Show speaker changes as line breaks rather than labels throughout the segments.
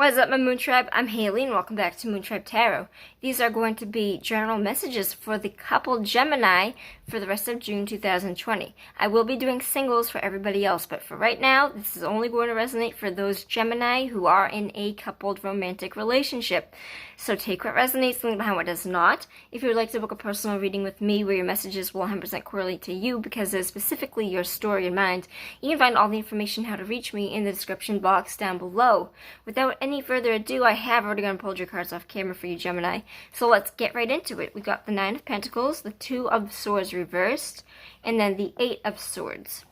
What is up, my Moon Tribe? I'm Haley, and welcome back to Moon Tribe Tarot. These are going to be general messages for the couple Gemini for the rest of June 2020. I will be doing singles for everybody else, but for right now, this is only going to resonate for those Gemini who are in a coupled romantic relationship. So take what resonates, leave behind what does not. If you would like to book a personal reading with me where your messages will 100% correlate to you because it's specifically your story in mind, you can find all the information how to reach me in the description box down below. Without any further ado, I have already gone and pulled your cards off camera for you, Gemini. So let's get right into it. We got the Nine of Pentacles, the Two of Swords reversed, and then the Eight of Swords.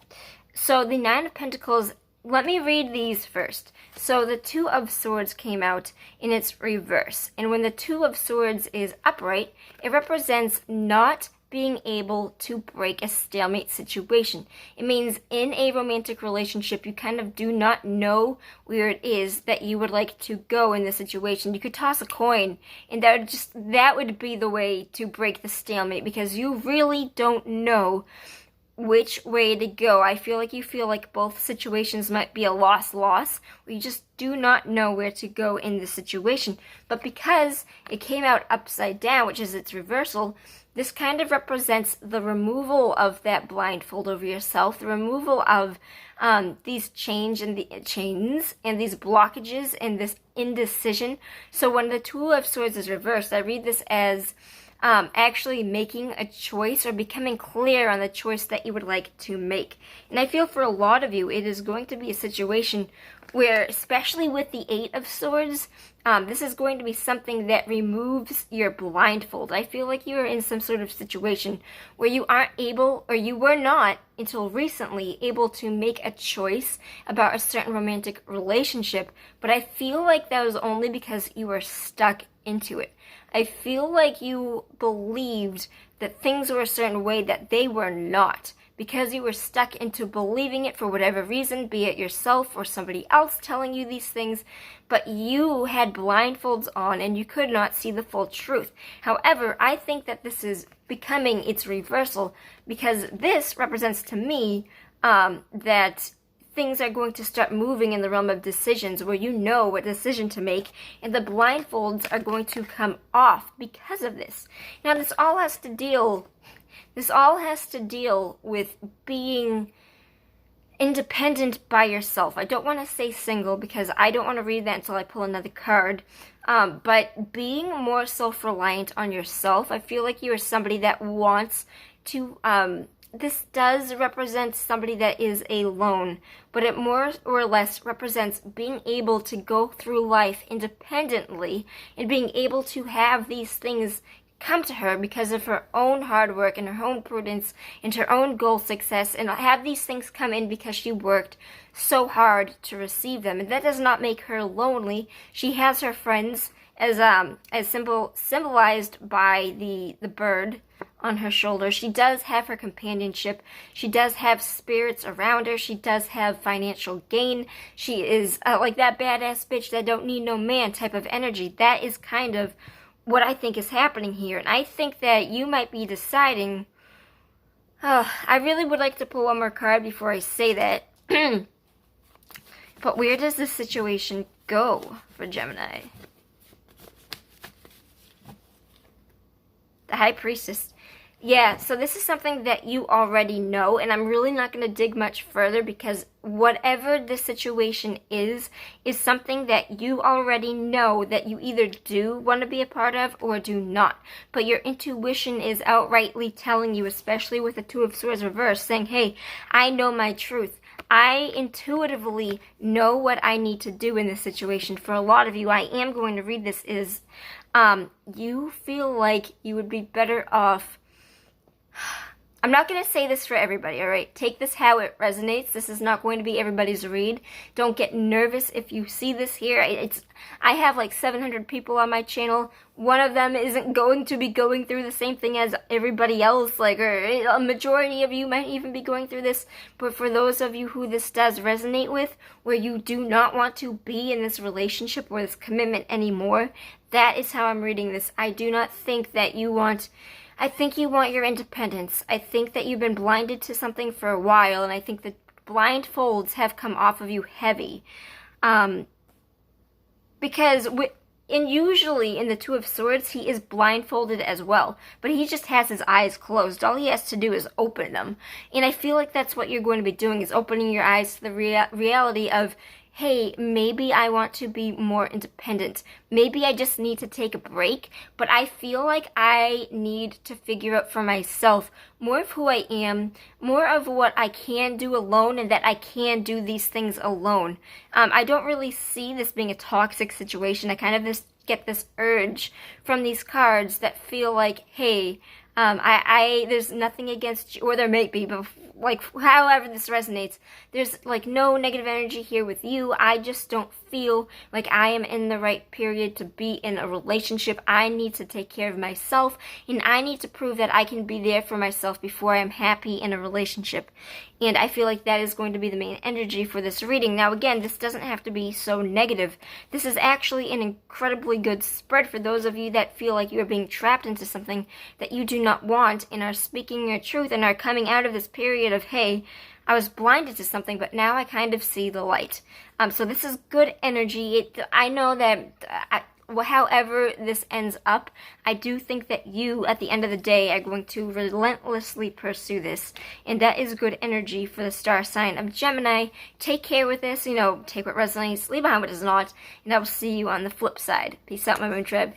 So the Nine of Pentacles, let me read these first. So the Two of Swords came out in its reverse. And when the Two of Swords is upright, it represents not being able to break a stalemate situation. It means in a romantic relationship, you kind of do not know where it is that you would like to go in the situation. You could toss a coin, and that would be the way to break the stalemate, because you really don't know which way to go. I feel like both situations might be a loss-loss, where you just do not know where to go in the situation. But because it came out upside down, which is its reversal, this kind of represents the removal of that blindfold over yourself, the removal of these chains and these blockages and this indecision. So when the Two of Swords is reversed, I read this as actually making a choice or becoming clear on the choice that you would like to make. And I feel for a lot of you, it is going to be a situation where, especially with the Eight of Swords, this is going to be something that removes your blindfold. I feel like you are in some sort of situation where you aren't able, or you were not until recently, able to make a choice about a certain romantic relationship, but I feel like that was only because you were stuck into it. I feel like you believed that things were a certain way that they were not, because you were stuck into believing it for whatever reason, be it yourself or somebody else telling you these things, but you had blindfolds on and you could not see the full truth. However, I think that this is becoming its reversal, because this represents to me that things are going to start moving in the realm of decisions, where you know what decision to make, and the blindfolds are going to come off because of this. Now, this all has to deal with being independent by yourself. I don't want to say single, because I don't want to read that until I pull another card. But being more self-reliant on yourself, I feel like you are somebody that wants to, this does represent somebody that is alone, but it more or less represents being able to go through life independently and being able to have these things come to her because of her own hard work and her own prudence and her own goal success, and have these things come in because she worked so hard to receive them. And that does not make her lonely. She has her friends, as symbolized by the bird on her shoulder. She does have her companionship. She does have spirits around her. She does have financial gain. She is like that badass bitch that don't need no man type of energy. That is kind of what I think is happening here. And I think that you might be deciding, I really would like to pull one more card before I say that. But where does this situation go for Gemini? The High Priestess. Yeah, so this is something that you already know, and I'm really not going to dig much further, because whatever the situation is something that you already know that you either do want to be a part of or do not. But your intuition is outrightly telling you, especially with the Two of Swords reversed, saying, hey, I know my truth. I intuitively know what I need to do in this situation. For a lot of you, I am going to read this, is you feel like you would be better off. I'm not going to say this for everybody, alright? Take this how it resonates. This is not going to be everybody's read. Don't get nervous if you see this here. I have like 700 people on my channel. One of them isn't going to be going through the same thing as everybody else. Or a majority of you might even be going through this. But for those of you who this does resonate with, where you do not want to be in this relationship or this commitment anymore, that is how I'm reading this. I do not think that you want... I think you want your independence. I think that you've been blinded to something for a while, and I think the blindfolds have come off of you heavy. because and usually in the Two of Swords, he is blindfolded as well, but he just has his eyes closed. All he has to do is open them. And I feel like that's what you're going to be doing, is opening your eyes to the reality of, hey, maybe I want to be more independent. Maybe I just need to take a break, but I feel like I need to figure out for myself more of who I am, more of what I can do alone, and that I can do these things alone. I don't really see this being a toxic situation. I kind of just get this urge from these cards that feel like, hey, there's nothing against you, or there may be, but like, however this resonates, there's like no negative energy here with you. I just don't feel like I am in the right period to be in a relationship. I need to take care of myself, and I need to prove that I can be there for myself before I'm happy in a relationship. And I feel like that is going to be the main energy for this reading. Now, again, this doesn't have to be so negative. This is actually an incredibly good spread for those of you that feel like you are being trapped into something that you do not want and are speaking your truth and are coming out of this period of, hey, I was blinded to something, but now I kind of see the light. So this is good energy. I know that however this ends up, I do think that you, at the end of the day, are going to relentlessly pursue this. And that is good energy for the star sign of Gemini. Take care with this, take what resonates, leave behind what does not. And I will see you on the flip side. Peace out, my Moon Tribe.